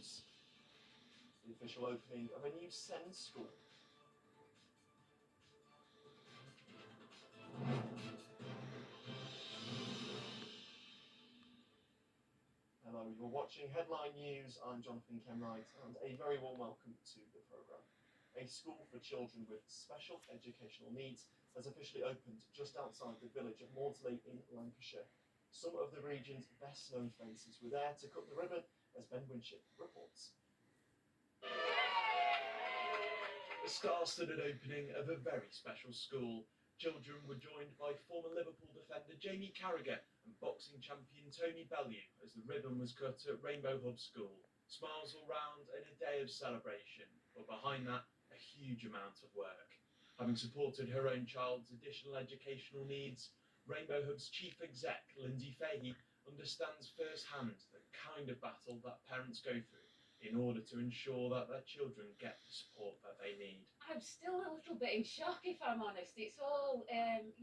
news. The official opening of a new SEND school. Hello, you're watching Headline News. I'm Jonathan Kenwright, and a very warm welcome to the programme. A school for children with special educational needs has officially opened just outside the village of Maudsley in Lancashire. Some of the region's best known faces were there to cut the ribbon, as Ben Winship reports. The star-studded opening of a very special school. Children were joined by former Liverpool defender Jamie Carragher and boxing champion Tony Bellew as the ribbon was cut at Rainbow Hub School. Smiles all round and a day of celebration, but behind that, a huge amount of work. Having supported her own child's additional educational needs, Rainbow Hub's chief exec, Lindsay Fahey, understands firsthand the kind of battle that parents go through in order to ensure that their children get the support that they need. I'm still a little bit in shock, if I'm honest. It's all, it's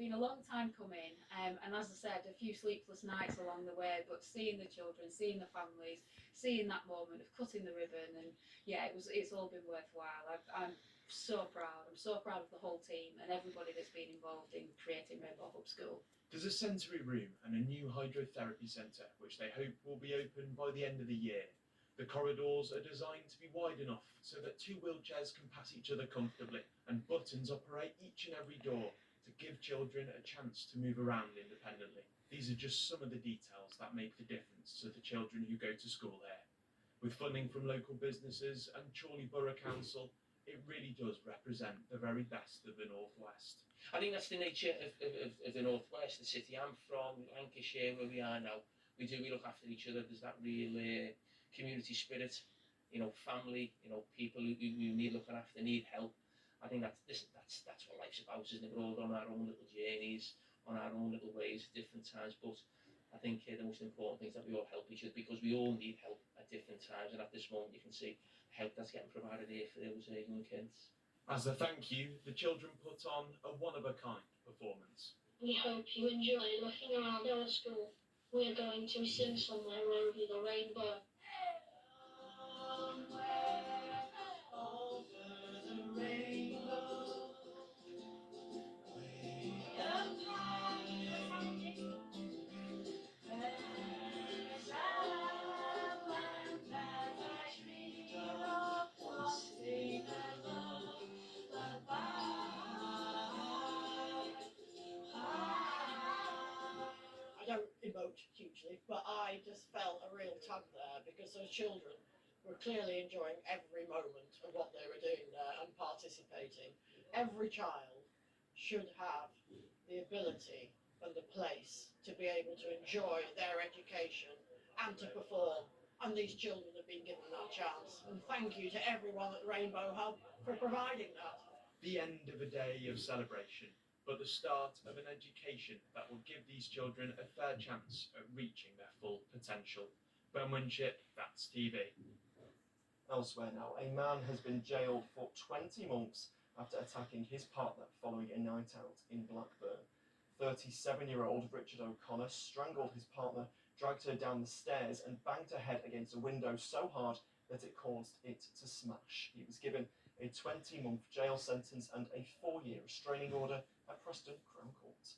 been a long time coming, and as I said, a few sleepless nights along the way, but seeing the children, seeing the families, seeing that moment of cutting the ribbon, and it's all been worthwhile. I'm so proud. I'm so proud of the whole team and everybody that's been involved in creating Rainbow Hub School. There's a sensory room and a new hydrotherapy centre, which they hope will be open by the end of the year. The corridors are designed to be wide enough so that two wheelchairs can pass each other comfortably, and buttons operate each and every door to give children a chance to move around independently. These are just some of the details that make the difference to the children who go to school here. With funding from local businesses and Chorley Borough Council, it really does represent the very best of the North West. I think that's the nature of the North West, the city I'm from, Lancashire, where we are now. We look after each other. There's that real community spirit, family, people who need looking after, need help. I think that's what life's about, isn't it? We're all on our own little journeys, on our own little ways at different times, but I think the most important thing is that we all help each other, because we all need help at different times, and at this moment you can see help that's getting provided here for those young kids. As a thank you, the children put on a one-of-a-kind performance. We hope you enjoy looking around our school. We're going to sing somewhere over the rainbow. Somewhere over the rainbow, way up high, there's a land that I dream of, lost above the I don't emote hugely, but I just felt a real tug there, because those children were clearly enjoying every moment of what they were doing there and participating. Every child should have the ability and the place to be able to enjoy their education and to perform, and these children have been given that chance. And thank you to everyone at Rainbow Hub for providing that. The end of a day of celebration, but the start of an education that will give these children a fair chance at reaching their full potential. Ben Winship, That's TV. Elsewhere now, a man has been jailed for 20 months after attacking his partner following a night out in Blackburn. 37-year-old Richard O'Connor strangled his partner, dragged her down the stairs and banged her head against a window so hard that it caused it to smash. He was given a 20-month jail sentence and a 4-year restraining order at Preston Crown Court.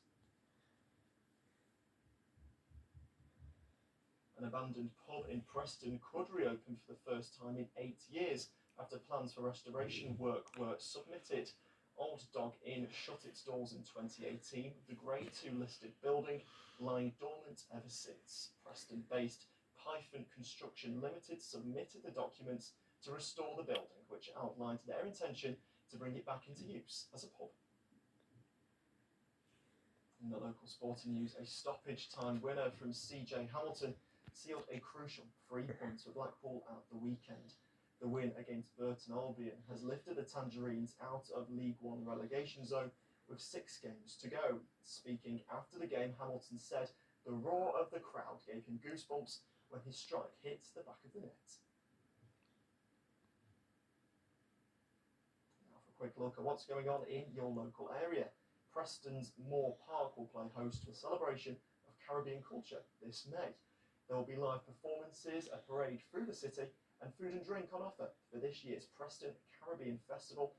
An abandoned pub in Preston could reopen for the first time in 8 years after plans for restoration work were submitted. Old Dog Inn shut its doors in 2018, with the Grade 2 listed building lying dormant ever since. Preston-based Python Construction Limited submitted the documents to restore the building, which outlined their intention to bring it back into use as a pub. In the local sporting news, a stoppage time winner from CJ Hamilton sealed a crucial 3 points for Blackpool at the weekend. The win against Burton Albion has lifted the Tangerines out of League One relegation zone with 6 games to go. Speaking after the game, Hamilton said the roar of the crowd gave him goosebumps when his strike hit the back of the net. Now for a quick look at what's going on in your local area. Preston's Moore Park will play host to a celebration of Caribbean culture this May. There will be live performances, a parade through the city, and food and drink on offer for this year's Preston Caribbean Festival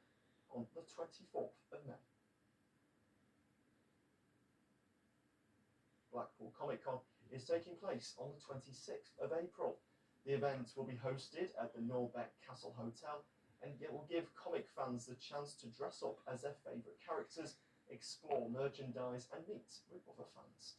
on the 24th of May. Blackpool Comic Con is taking place on the 26th of April. The event will be hosted at the Norbeck Castle Hotel, and it will give comic fans the chance to dress up as their favourite characters, explore merchandise, and meet with other fans.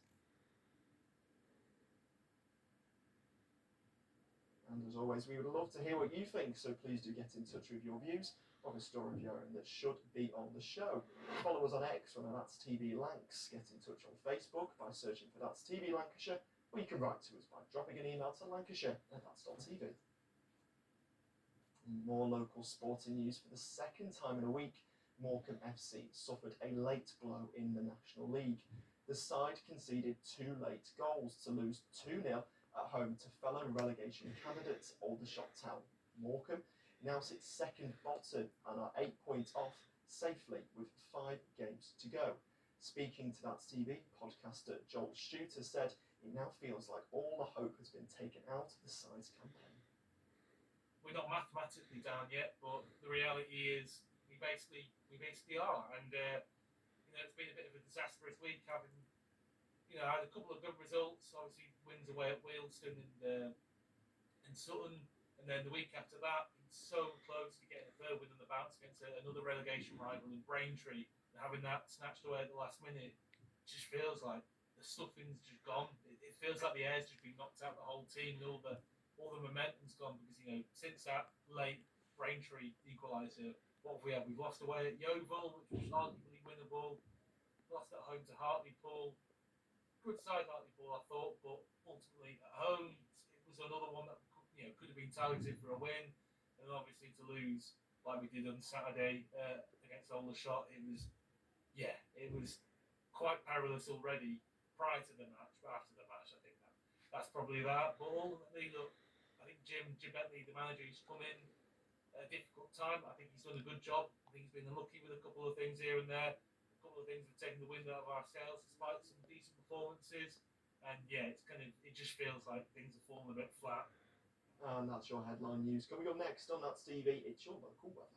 And as always, we would love to hear what you think, so please do get in touch with your views of a story of your own that should be on the show. Follow us on X on That's TV Lancs. Get in touch on Facebook by searching for That's TV Lancashire, or you can write to us by dropping an email to lancashire@thats.tv. More local sporting news. For the second time in a week, Morecambe FC suffered a late blow in the National League. The side conceded 2 late goals to lose 2-0 at home to fellow relegation candidates Aldershot Town. Morecambe now sits second bottom and are 8 points off safely with 5 games to go. Speaking to That's TV, podcaster Joel Shooter said it now feels like all the hope has been taken out of the side's campaign. We're not mathematically down yet, but the reality is we basically are, and it's been a bit of a disastrous week, having had a couple of good results. Obviously, wins away at Wealdstone and Sutton, and then the week after that, it's so close to getting a third win on the bounce against another relegation rival in Braintree, and having that snatched away at the last minute just feels like the stuffing's just gone. It feels like the air's just been knocked out of the whole team, and all the momentum's gone, because since that late Braintree equaliser, what have we had? We've lost away at Yeovil, which was arguably winnable. Lost at home to Hartlepool. Good side Hartlepool, I thought, but ultimately at home it was another one that could have been targeted for a win, and obviously to lose like we did on Saturday against Aldershot, it was quite perilous already prior to the match, but after the match I think that's probably that. But ultimately, look, I think Jim Bentley, the manager, he's come in at a difficult time. I think he's done a good job. I think he's been unlucky with a couple of things here and there. A couple of things have taken the wind out of our sails despite some decent performances. And it just feels like things are falling a bit flat. And that's your headline news. Coming up next on That's TV, it's your local weather.